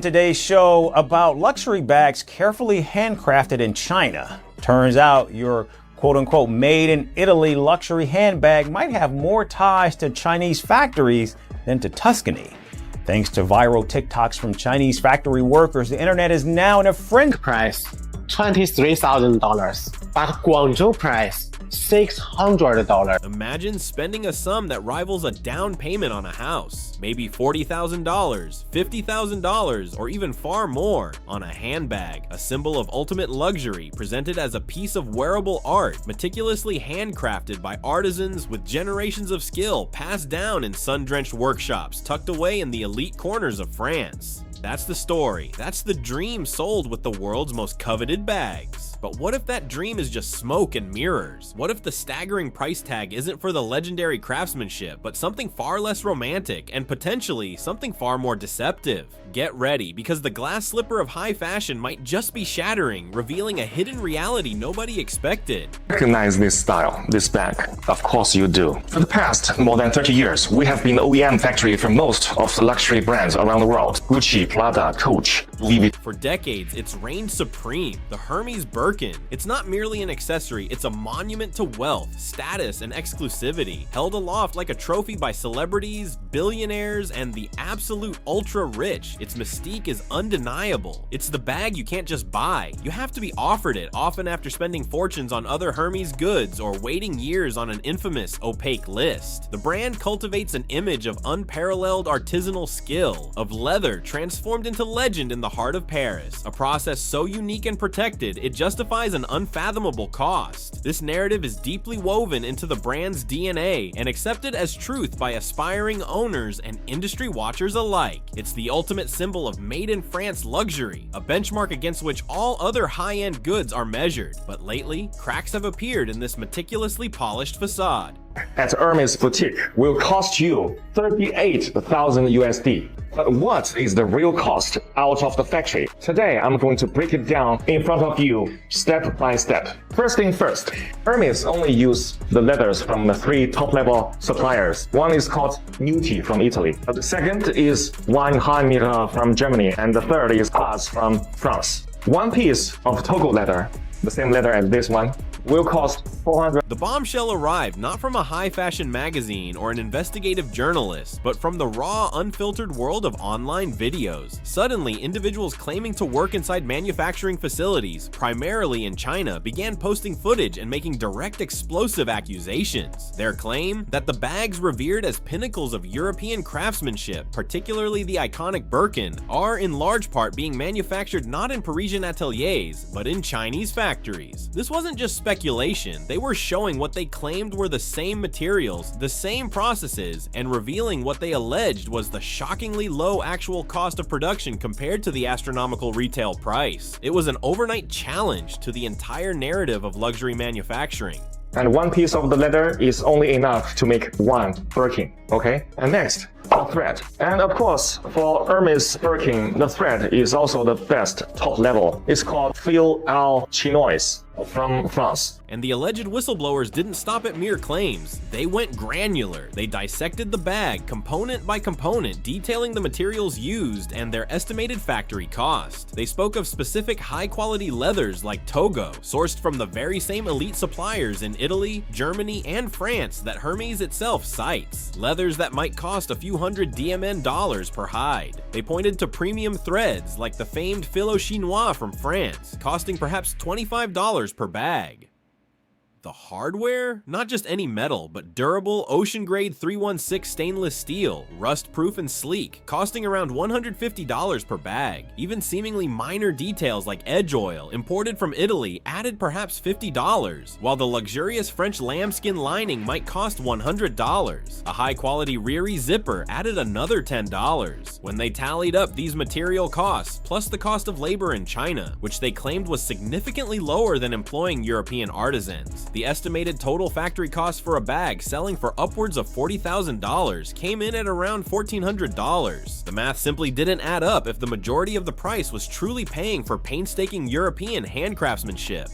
Today's show about luxury bags carefully handcrafted in China. Turns out your quote-unquote made in Italy luxury handbag might have more ties to Chinese factories than to Tuscany. Thanks to viral TikToks from Chinese factory workers, the internet is now in a frenzy. Price $23,000, but Guangzhou price $600. Imagine spending a sum that rivals a down payment on a house, maybe $40,000, $50,000, or even far more on a handbag, a symbol of ultimate luxury presented as a piece of wearable art, meticulously handcrafted by artisans with generations of skill passed down in sun-drenched workshops tucked away in the elite corners of France. That's the story. That's the dream sold with the world's most coveted bags. But what if that dream is just smoke and mirrors? What if the staggering price tag isn't for the legendary craftsmanship, but something far less romantic and potentially something far more deceptive? Get ready, because the glass slipper of high fashion might just be shattering, revealing a hidden reality nobody expected. Recognize this style, this bag? Of course you do. For the past more than 30 years, we have been the OEM factory for most of the luxury brands around the world. Gucci, Prada, Coach, Louis Vuitton. For decades, it's reigned supreme. The Hermes Birkin. It's not merely an accessory, it's a monument to wealth, status, and exclusivity, held aloft like a trophy by celebrities, billionaires, and the absolute ultra-rich. Its mystique is undeniable. It's the bag you can't just buy. You have to be offered it, often after spending fortunes on other Hermes goods or waiting years on an infamous opaque list. The brand cultivates an image of unparalleled artisanal skill, of leather transformed into legend in the heart of Paris, a process so unique and protected it justifies an unfathomable cost. This narrative is deeply woven into the brand's DNA and accepted as truth by aspiring owners and industry watchers alike. It's the ultimate symbol of made in France luxury, a benchmark against which all other high-end goods are measured. But lately, cracks have appeared in this meticulously polished facade. At Hermes boutique will cost you 38,000 USD. But what is the real cost out of the factory? Today, I'm going to break it down in front of you step by step. First thing first, Hermes only use the leathers from the 3 top-level suppliers. One is called Nuti from Italy. The second is Weinheim from Germany, and the third is Haas from France. One piece of Togo leather, the same leather as this one, will cost 400. The bombshell arrived not from a high-fashion magazine or an investigative journalist, but from the raw, unfiltered world of online videos. Suddenly, individuals claiming to work inside manufacturing facilities, primarily in China, began posting footage and making direct explosive accusations. Their claim that the bags revered as pinnacles of European craftsmanship, particularly the iconic Birkin, are in large part being manufactured not in Parisian ateliers, but in Chinese factories. This wasn't just speculation. They were showing what they claimed were the same materials, the same processes, and revealing what they alleged was the shockingly low actual cost of production compared to the astronomical retail price. It was an overnight challenge to the entire narrative of luxury manufacturing. And one piece of the leather is only enough to make one Birkin, okay? And next, the thread. And of course, for Hermes Birkin, the thread is also the best top level. It's called Fil al Chinois from France. And the alleged whistleblowers didn't stop at mere claims. They went granular. They dissected the bag component by component, detailing the materials used and their estimated factory cost. They spoke of specific high-quality leathers like Togo, sourced from the very same elite suppliers in Italy, Germany, and France that Hermes itself cites. Leathers that might cost a few hundred DMN dollars per hide. They pointed to premium threads like the famed Fil Chinois from France, costing perhaps $25 per bag. The hardware? Not just any metal, but durable, ocean-grade 316 stainless steel, rust-proof and sleek, costing around $150 per bag. Even seemingly minor details like edge oil, imported from Italy, added perhaps $50, while the luxurious French lambskin lining might cost $100. A high-quality Riri zipper added another $10. When they tallied up these material costs, plus the cost of labor in China, which they claimed was significantly lower than employing European artisans, the estimated total factory cost for a bag selling for upwards of $40,000 came in at around $1,400. The math simply didn't add up if the majority of the price was truly paying for painstaking European handcraftsmanship.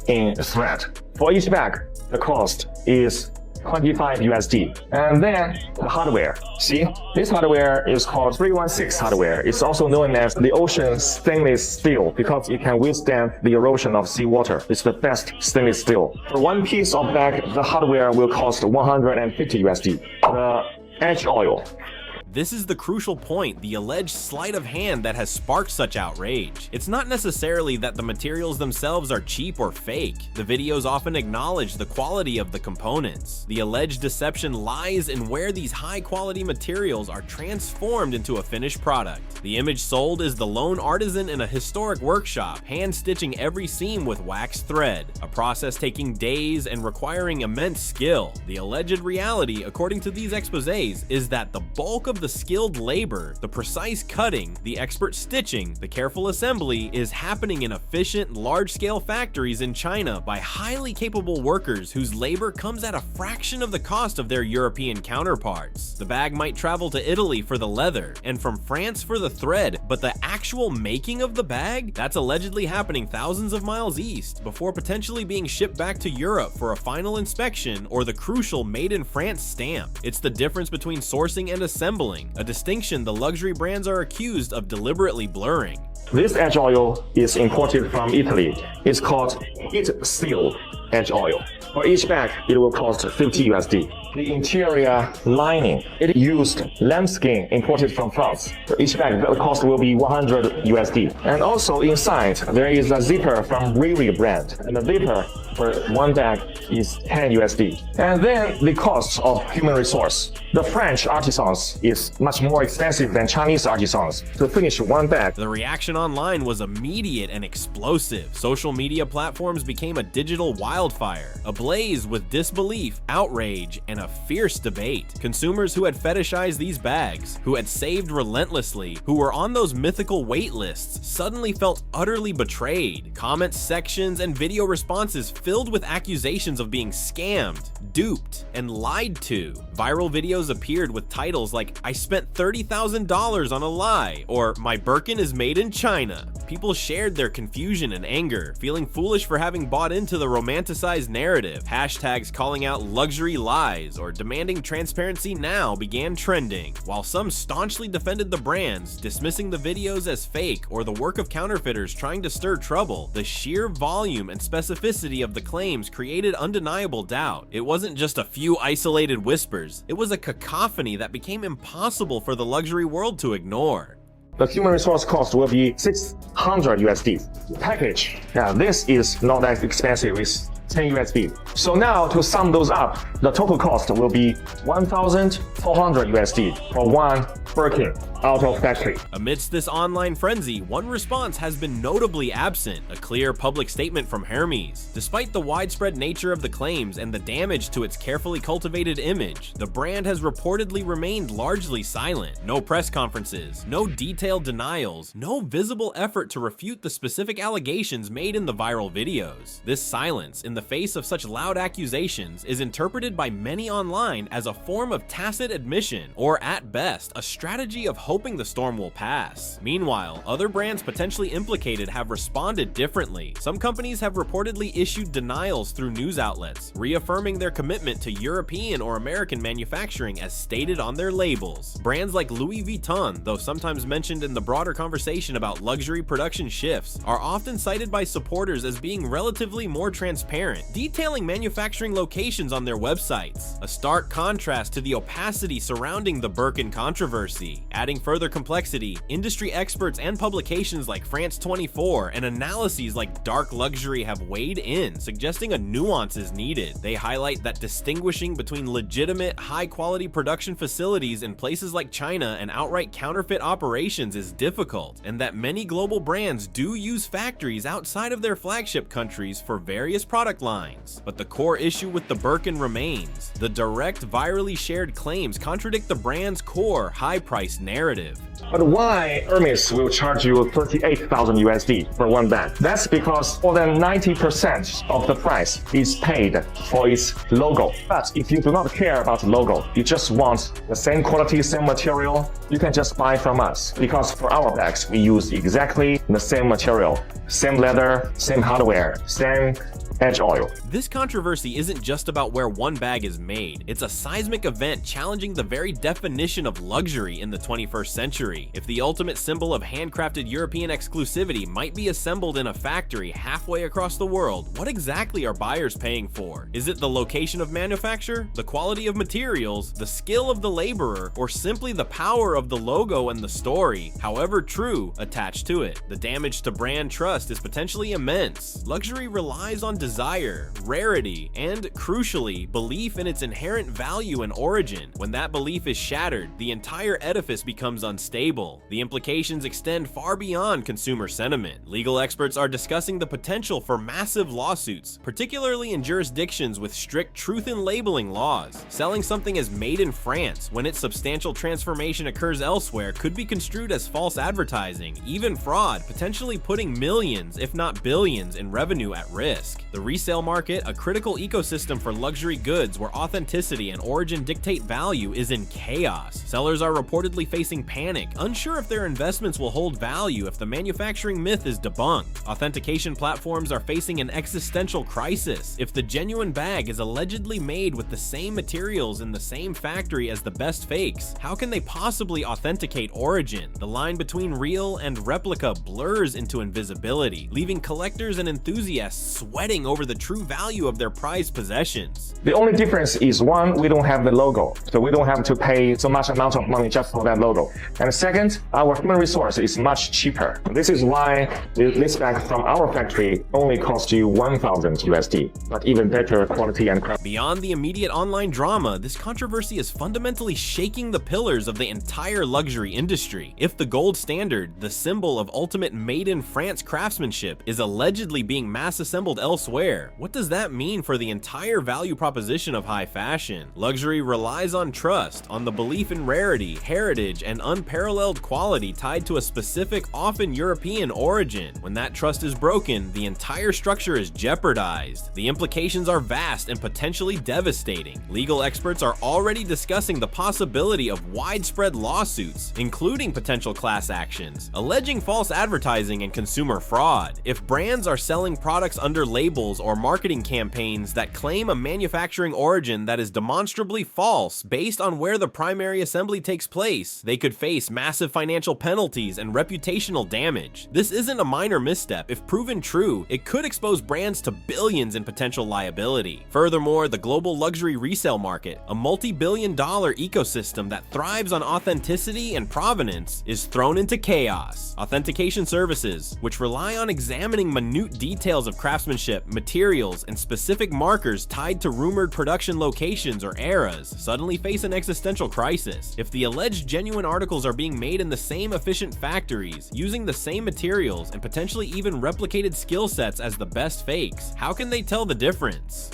In thread. For each bag, the cost is 25 USD. And then the hardware. See, this hardware is called 316 hardware. It's also known as the ocean stainless steel because it can withstand the erosion of seawater. It's the best stainless steel. For one piece of bag, the hardware will cost 150 USD. The edge oil. This is the crucial point, the alleged sleight of hand that has sparked such outrage. It's not necessarily that the materials themselves are cheap or fake. The videos often acknowledge the quality of the components. The alleged deception lies in where these high-quality materials are transformed into a finished product. The image sold is the lone artisan in a historic workshop, hand-stitching every seam with wax thread, a process taking days and requiring immense skill. The alleged reality, according to these exposés, is that the bulk of the skilled labor, the precise cutting, the expert stitching, the careful assembly is happening in efficient, large-scale factories in China by highly capable workers whose labor comes at a fraction of the cost of their European counterparts. The bag might travel to Italy for the leather and from France for the thread, but the actual making of the bag, that's allegedly happening thousands of miles east before potentially being shipped back to Europe for a final inspection or the crucial Made in France stamp. It's the difference between sourcing and assembling, a distinction the luxury brands are accused of deliberately blurring. This edge oil is imported from Italy. It's called heat seal edge oil. For each bag, it will cost 50 USD. The interior lining, it used lambskin imported from France. For each bag, the cost will be 100 USD. And also inside, there is a zipper from Riri brand. And the zipper for one bag is 10 USD. And then the cost of human resource. The French artisans is much more expensive than Chinese artisans. To finish one bag, the reaction online was immediate and explosive. Social media platforms became a digital wildfire, ablaze with disbelief, outrage, and a fierce debate. Consumers who had fetishized these bags, who had saved relentlessly, who were on those mythical wait lists, suddenly felt utterly betrayed. Comment sections and video responses filled with accusations of being scammed, duped, and lied to. Viral videos appeared with titles like, "I spent $30,000 on a lie," or "My Birkin is made in China." People shared their confusion and anger, feeling foolish for having bought into the romanticized narrative. Hashtags calling out luxury lies or demanding transparency now began trending, while some staunchly defended the brands, dismissing the videos as fake or the work of counterfeiters trying to stir trouble. The sheer volume and specificity of the claims created undeniable doubt. It wasn't just a few isolated whispers, it was a cacophony that became impossible for the luxury world to ignore. the human resource cost will be 600 USD. Package, this is not that expensive, it's 10 USD. So now to sum those up, the total cost will be 1,400 USD for one Birkin out of factory. Amidst this online frenzy, one response has been notably absent, a clear public statement from Hermes. Despite the widespread nature of the claims and the damage to its carefully cultivated image, the brand has reportedly remained largely silent. No press conferences, no detailed denials, no visible effort to refute the specific allegations made in the viral videos. This silence, in the face of such loud accusations, is interpreted by many online as a form of tacit admission, or at best, a strategy of hoping the storm will pass. Meanwhile, other brands potentially implicated have responded differently. Some companies have reportedly issued denials through news outlets, reaffirming their commitment to European or American manufacturing as stated on their labels. Brands like Louis Vuitton, though sometimes mentioned in the broader conversation about luxury production shifts, are often cited by supporters as being relatively more transparent, detailing manufacturing locations on their websites, a stark contrast to the opacity surrounding the Birkin controversy. Adding further complexity, industry experts and publications like France 24 and analyses like Dark Luxury have weighed in, suggesting a nuance is needed. They highlight that distinguishing between legitimate, high-quality production facilities in places like China and outright counterfeit operations is difficult, and that many global brands do use factories outside of their flagship countries for various product lines. But the core issue with the Birkin remains. The direct, virally shared claims contradict the brand's core, high-priced narrative. But why Hermes will charge you 38,000 USD for one bag? That's because more than 90% of the price is paid for its logo. But if you do not care about the logo, you just want the same quality, same material, you can just buy from us. Because for our bags, we use exactly the same material, same leather, same hardware, same edge oil. This controversy isn't just about where one bag is made. It's a seismic event challenging the very definition of luxury in the 21st century. If the ultimate symbol of handcrafted European exclusivity might be assembled in a factory halfway across the world, what exactly are buyers paying for? Is it the location of manufacture, the quality of materials, the skill of the laborer, or simply the power of the logo and the story, however true, attached to it? The damage to brand trust is potentially immense. Luxury relies on desire, rarity, and, crucially, belief in its inherent value and origin. When that belief is shattered, the entire edifice becomes unstable. The implications extend far beyond consumer sentiment. Legal experts are discussing the potential for massive lawsuits, particularly in jurisdictions with strict truth in labeling laws. Selling something as made in France when its substantial transformation occurs elsewhere could be construed as false advertising, even fraud, potentially putting millions, if not billions, in revenue at risk. The resale market, a critical ecosystem for luxury goods where authenticity and origin dictate value, is in chaos. Sellers are reportedly facing panic, unsure if their investments will hold value if the manufacturing myth is debunked. Authentication platforms are facing an existential crisis. If the genuine bag is allegedly made with the same materials in the same factory as the best fakes, how can they possibly authenticate origin? The line between real and replica blurs into invisibility, leaving collectors and enthusiasts sweating over the true value of their prized possessions. The only difference is, one, we don't have the logo, so we don't have to pay so much amount of money just for that logo. And second, our human resource is much cheaper. This is why this bag from our factory only costs you 1,000 USD, but even better quality and craft. Beyond the immediate online drama, this controversy is fundamentally shaking the pillars of the entire luxury industry. If the gold standard, the symbol of ultimate made-in-France craftsmanship, is allegedly being mass-assembled elsewhere, what does that mean for the entire value proposition of high fashion? Luxury relies on trust, on the belief in rarity, heritage, and unparalleled quality tied to a specific, often European origin. When that trust is broken, the entire structure is jeopardized. The implications are vast and potentially devastating. Legal experts are already discussing the possibility of widespread lawsuits, including potential class actions, alleging false advertising and consumer fraud. If brands are selling products under labels or marketing campaigns that claim a manufacturing origin that is demonstrably false based on where the primary assembly takes place, they could face massive financial penalties and reputational damage. This isn't a minor misstep. If proven true, it could expose brands to billions in potential liability. Furthermore, the global luxury resale market, a multi-billion-dollar ecosystem that thrives on authenticity and provenance, is thrown into chaos. Authentication services, which rely on examining minute details of craftsmanship, materials, and specific markers tied to rumored production locations or eras, suddenly face an existential crisis. If the alleged genuine articles are being made in the same efficient factories, using the same materials, and potentially even replicated skill sets as the best fakes, how can they tell the difference?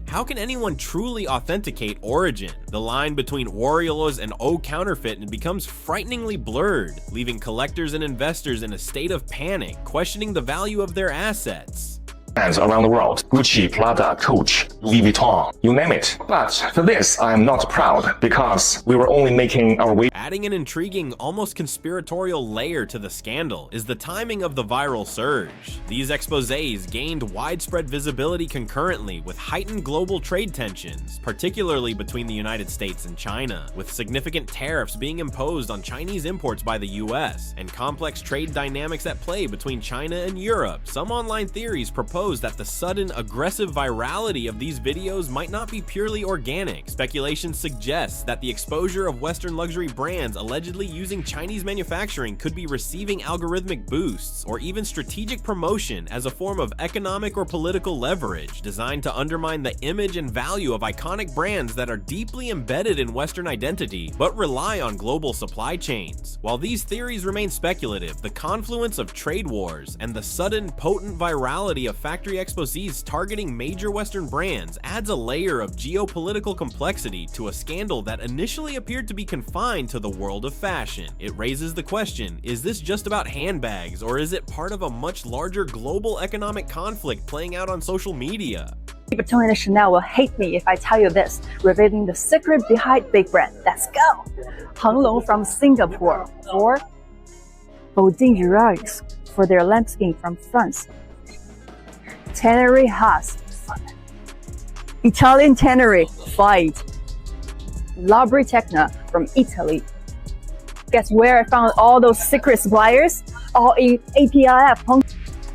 How can anyone truly authenticate origin? The line between Warriors and counterfeit becomes frighteningly blurred, leaving collectors and investors in a state of panic, questioning the value of their assets. Brands around the world: Gucci, Prada, Coach, Louis Vuitton, you name it. But for this, I am not proud, because we were only making our way. Adding an intriguing, almost conspiratorial layer to the scandal is the timing of the viral surge. These exposés gained widespread visibility concurrently with heightened global trade tensions, particularly between the United States and China, with significant tariffs being imposed on Chinese imports by the US, and complex trade dynamics at play between China and Europe. Some online theories propose that the sudden, aggressive virality of these videos might not be purely organic. Speculation suggests that the exposure of Western luxury brands allegedly using Chinese manufacturing could be receiving algorithmic boosts or even strategic promotion as a form of economic or political leverage designed to undermine the image and value of iconic brands that are deeply embedded in Western identity but rely on global supply chains. While these theories remain speculative, the confluence of trade wars and the sudden, potent virality of factory exposés targeting major Western brands adds a layer of geopolitical complexity to a scandal that initially appeared to be confined to the world of fashion. It raises the question, is this just about handbags, or is it part of a much larger global economic conflict playing out on social media? Vuitton and Chanel will hate me if I tell you this, revealing the secret behind big brand. Let's go! Hang Long from Singapore, or Boulding for their lambskin from France. Tannery Haas. Italian Tannery Fight. Labri Tecna from Italy. Guess where I found all those secret suppliers? All in APIF.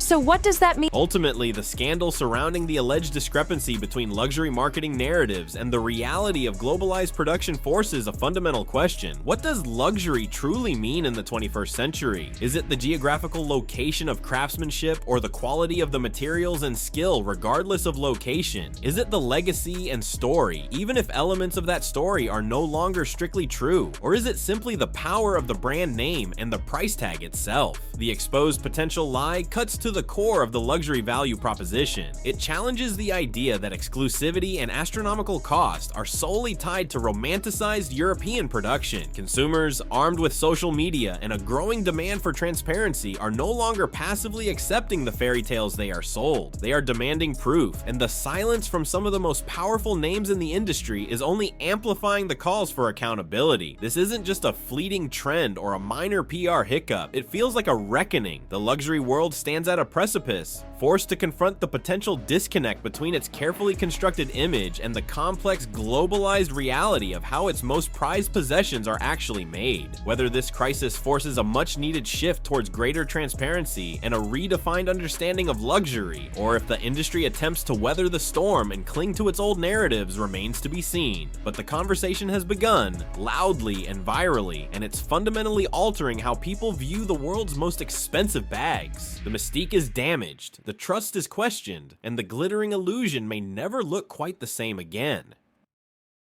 So what does that mean? Ultimately, the scandal surrounding the alleged discrepancy between luxury marketing narratives and the reality of globalized production forces a fundamental question. What does luxury truly mean in the 21st century? Is it the geographical location of craftsmanship or the quality of the materials and skill regardless of location? Is it the legacy and story, even if elements of that story are no longer strictly true? Or is it simply the power of the brand name and the price tag itself? The exposed potential lie cuts to the core of the luxury value proposition. It challenges the idea that exclusivity and astronomical cost are solely tied to romanticized European production. Consumers, armed with social media and a growing demand for transparency, are no longer passively accepting the fairy tales they are sold. They are demanding proof, and the silence from some of the most powerful names in the industry is only amplifying the calls for accountability. This isn't just a fleeting trend or a minor PR hiccup. It feels like a reckoning. The luxury world stands at a precipice, forced to confront the potential disconnect between its carefully constructed image and the complex globalized reality of how its most prized possessions are actually made. Whether this crisis forces a much needed shift towards greater transparency and a redefined understanding of luxury, or if the industry attempts to weather the storm and cling to its old narratives, remains to be seen. But the conversation has begun, loudly and virally, and it's fundamentally altering how people view the world's most expensive bags. The mystique is damaged, the trust is questioned, and the glittering illusion may never look quite the same again.